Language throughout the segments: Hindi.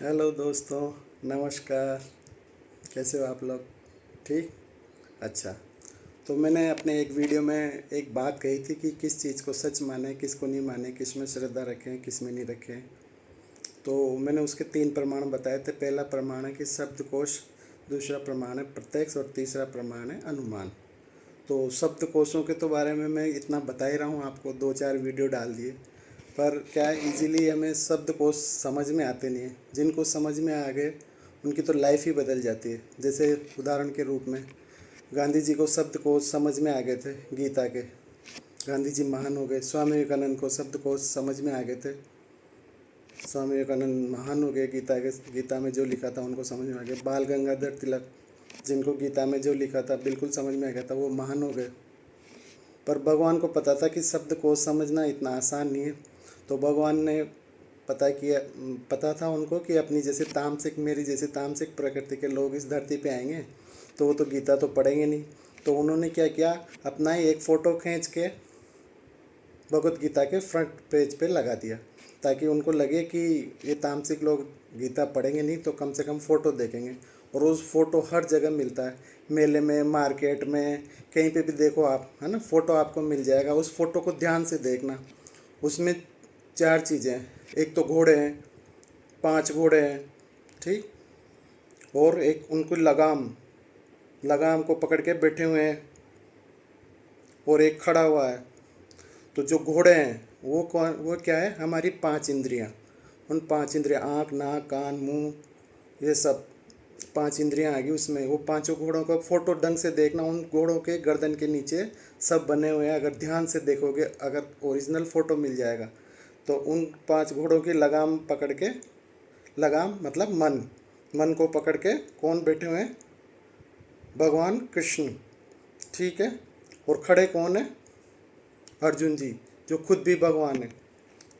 हेलो दोस्तों, नमस्कार। कैसे हो आप लोग? ठीक। अच्छा। तो मैंने अपने एक वीडियो में एक बात कही थी कि किस चीज़ को सच माने, किसको नहीं माने, किस में श्रद्धा रखें, किस में नहीं रखें। तो मैंने उसके 3 प्रमाण बताए थे। पहला प्रमाण है कि शब्दकोश, दूसरा प्रमाण है प्रत्यक्ष और तीसरा प्रमाण है अनुमान। तो शब्दकोशों के तो बारे में मैं इतना बता ही रहा हूँ आपको, 2-4 वीडियो डाल दिए। पर क्या है, इजीली हमें शब्दकोश समझ में आते नहीं हैं। जिनको समझ में आ गए उनकी तो लाइफ ही बदल जाती है। जैसे उदाहरण के रूप में गांधी जी को शब्दकोश समझ में आ गए थे गीता के। गांधी जी महान हो गए। स्वामी विवेकानंद को शब्दकोश समझ में आ गए थे। स्वामी विवेकानंद महान हो गए। गीता में जो लिखा था उनको समझ में आ गया। बाल गंगाधर तिलक, जिनको गीता में जो लिखा था बिल्कुल समझ में आ गया था, वो महान हो गए। पर भगवान को पता था कि शब्द को समझना इतना आसान नहीं है। तो भगवान ने पता था उनको कि अपनी जैसे तामसिक, मेरी जैसे तामसिक प्रकृति के लोग इस धरती पे आएंगे तो वो तो गीता तो पढ़ेंगे नहीं। तो उन्होंने क्या किया, अपना ही एक फ़ोटो खींच के भगवत गीता के फ्रंट पेज पे लगा दिया, ताकि उनको लगे कि ये तामसिक लोग गीता पढ़ेंगे नहीं तो कम से कम फ़ोटो देखेंगे। और उस फ़ोटो हर जगह मिलता है, मेले में, मार्केट में, कहीं पे भी देखो आप, है ना, फ़ोटो आपको मिल जाएगा। उस फ़ोटो को ध्यान से देखना। उसमें 4 चीज़ें हैं। एक तो घोड़े हैं, 5 घोड़े हैं, ठीक। और एक उनको लगाम, लगाम को पकड़ के बैठे हुए हैं, और एक खड़ा हुआ है। तो जो घोड़े हैं वो क्या है, हमारी 5 इंद्रियां। उन 5 इंद्रियां, आँख, नाक, कान, मुंह, ये सब 5 इंद्रियां आ गई उसमें। वो पांचों घोड़ों का फोटो ढंग से देखना। उन घोड़ों के गर्दन के नीचे सब बने हुए हैं। अगर ध्यान से देखोगे, अगर ओरिजिनल फ़ोटो मिल जाएगा तो उन 5 घोड़ों की लगाम पकड़ के, लगाम मतलब मन, मन को पकड़ के कौन बैठे हुए हैं, भगवान कृष्ण, ठीक है। और खड़े कौन है, अर्जुन जी, जो खुद भी भगवान है।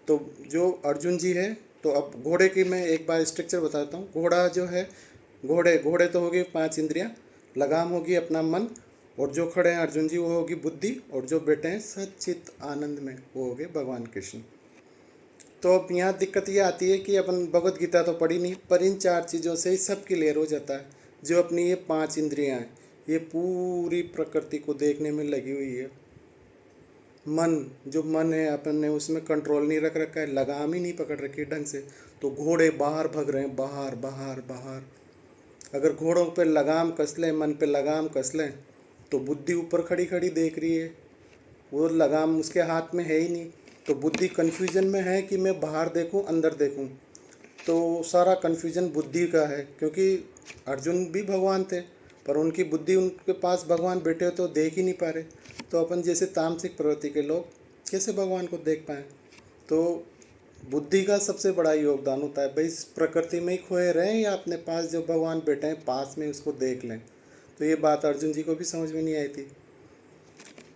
तो जो अर्जुन जी है, तो अब घोड़े की मैं एक बार स्ट्रक्चर बताता हूँ। घोड़ा जो है, घोड़े घोड़े तो होगी 5 इंद्रियाँ, लगाम होगी अपना मन, और जो खड़े हैं अर्जुन जी वो होगी बुद्धि, और जो बैठे हैं सच्चित आनंद में वो हो गए भगवान कृष्ण। तो अब यहाँ दिक्कत ये आती है कि अपन भगवत गीता तो पढ़ी नहीं, पर इन 4 चीज़ों से ही सब क्लियर हो जाता है। जो अपनी ये 5 इंद्रियाँ हैं, ये पूरी प्रकृति को देखने में लगी हुई है। मन, जो मन है अपन ने उसमें कंट्रोल नहीं रख रखा है, लगाम ही नहीं पकड़ रखी ढंग से। तो घोड़े बाहर भग रहे हैं, बाहर बाहर बाहर। अगर घोड़ों पे लगाम कस लें, मन पे लगाम कस लें, तो बुद्धि ऊपर खड़ी खड़ी देख रही है, वो लगाम उसके हाथ में है ही नहीं। तो बुद्धि कन्फ्यूजन में है कि मैं बाहर देखूं अंदर देखूं। तो सारा कन्फ्यूजन बुद्धि का है, क्योंकि अर्जुन भी भगवान थे, पर उनकी बुद्धि, उनके पास भगवान बैठे हो तो देख ही नहीं पा रहे। तो अपन जैसे तामसिक प्रवृत्ति के लोग कैसे भगवान को देख पाएँ? तो बुद्धि का सबसे बड़ा योगदान होता है भाई, इस प्रकृति में ही खोए रहें या अपने पास जो भगवान बैठे हैं पास में उसको देख लें। तो ये बात अर्जुन जी को भी समझ में नहीं आई थी।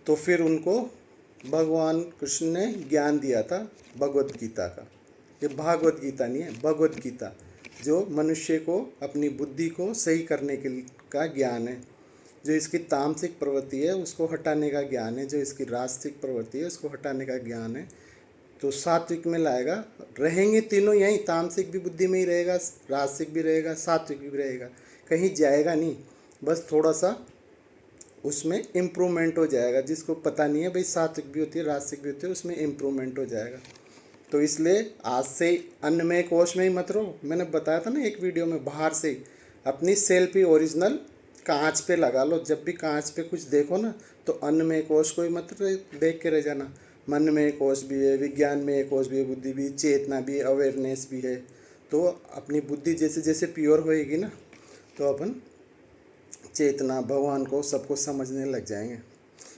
तो फिर उनको भगवान कृष्ण ने ज्ञान दिया था भगवत गीता का। ये भागवत गीता नहीं है, भगवत गीता, जो मनुष्य को अपनी बुद्धि को सही करने के का ज्ञान है। जो इसकी तामसिक प्रवृत्ति है उसको हटाने का ज्ञान है, जो इसकी राजसिक प्रवृत्ति है उसको हटाने का ज्ञान है। तो सात्विक में लाएगा। रहेंगे तीनों यहीं, तामसिक भी बुद्धि में ही रहेगा, राजसिक भी रहेगा, सात्विक भी रहेगा, कहीं जाएगा नहीं। बस थोड़ा सा उसमें इम्प्रूवमेंट हो जाएगा। जिसको पता नहीं है भाई सात्विक भी होती है राजसिक भी होती है, उसमें इम्प्रूवमेंट हो जाएगा। तो इसलिए आज से अन्नमय कोश में ही मत रहो। मैंने बताया था ना एक वीडियो में, बाहर से ही अपनी सेल्फी ओरिजिनल कांच पे लगा लो। जब भी कांच पे कुछ देखो ना, तो अन्नमय कोश को ही मत देख के रह जाना। मन में कोश भी है, विज्ञान में कोश भी है, बुद्धि भी, चेतना भी, अवेयरनेस भी है। तो अपनी बुद्धि जैसे जैसे प्योर होएगी ना, तो अपन चेतना, भगवान को, सबको समझने लग जाएंगे।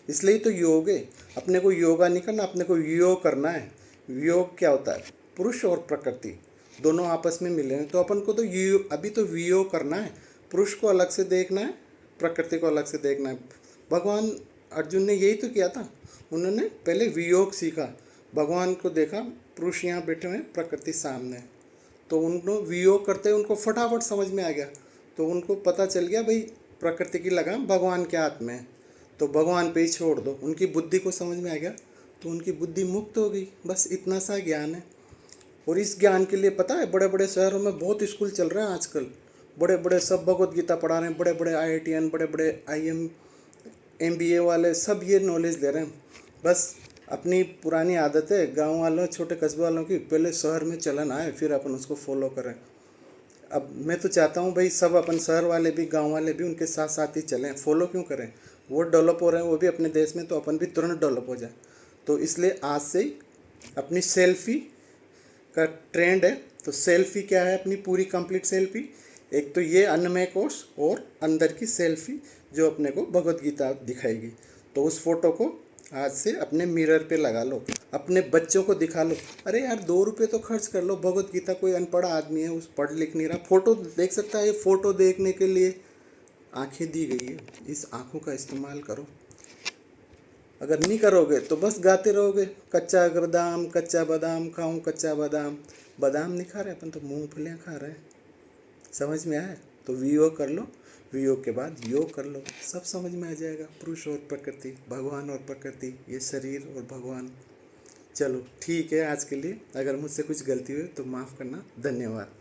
इसलिए तो योग है। अपने को योगा नहीं करना, अपने को योग करना है। योग क्या होता है, पुरुष और प्रकृति दोनों आपस में मिले हैं। तो अपन को तो योग, अभी तो वियोग करना है। पुरुष को अलग से देखना है, प्रकृति को अलग से देखना है। भगवान अर्जुन ने यही तो किया था। उन्होंने पहले वियोग सीखा, भगवान को देखा, पुरुष यहाँ बैठे हुए हैं, प्रकृति सामने है। तो उनको वियोग करते उनको फटाफट समझ में आ गया। तो उनको पता चल गया भाई प्रकृति की लगाम भगवान के हाथ में है, तो भगवान पे ही छोड़ दो। उनकी बुद्धि को समझ में आ गया, तो उनकी बुद्धि मुक्त हो गई। बस इतना सा ज्ञान है। और इस ज्ञान के लिए पता है बड़े बड़े शहरों में बहुत स्कूल चल रहे हैं आजकल, बड़े बड़े सब भगवत गीता पढ़ा रहे हैं, बड़े बड़े IITian, बड़े बड़े IM MBA वाले सब ये नॉलेज दे रहे हैं। बस अपनी पुरानी आदत है गाँव वालों छोटे कस्बे वालों की, पहले शहर में चलन आए फिर अपन उसको फॉलो करें। अब मैं तो चाहता हूँ भाई सब अपन शहर वाले भी गांव वाले भी उनके साथ साथ ही चलें, फॉलो क्यों करें। वो डेवलप हो रहे हैं वो भी अपने देश में, तो अपन भी तुरंत डेवलप हो जाए। तो इसलिए आज से ही अपनी सेल्फी का ट्रेंड है। तो सेल्फी क्या है, अपनी पूरी कंप्लीट सेल्फी, एक तो ये अन्नमय कोश और अंदर की सेल्फी जो अपने को भगवत गीता दिखाएगी। तो उस फोटो को आज से अपने मिरर पे लगा लो, अपने बच्चों को दिखा लो। अरे यार 2 रुपये तो खर्च कर लो, भगवत गीता कोई अनपढ़ आदमी है उस पढ़ लिख नहीं रहा, फोटो देख सकता है। ये फ़ोटो देखने के लिए आंखें दी गई है, इस आँखों का इस्तेमाल करो। अगर नहीं करोगे तो बस गाते रहोगे, कच्चा बादाम खाऊं कच्चा बादाम। बादाम नहीं खा रहे अपन तो मूंगफलियाँ खा रहे हैं। समझ में आया? तो वियोग कर लो, वियोग के बाद योग कर लो, सब समझ में आ जाएगा। पुरुष और प्रकृति, भगवान और प्रकृति, ये शरीर और भगवान। चलो ठीक है, आज के लिए अगर मुझसे कुछ गलती हुई तो माफ़ करना। धन्यवाद।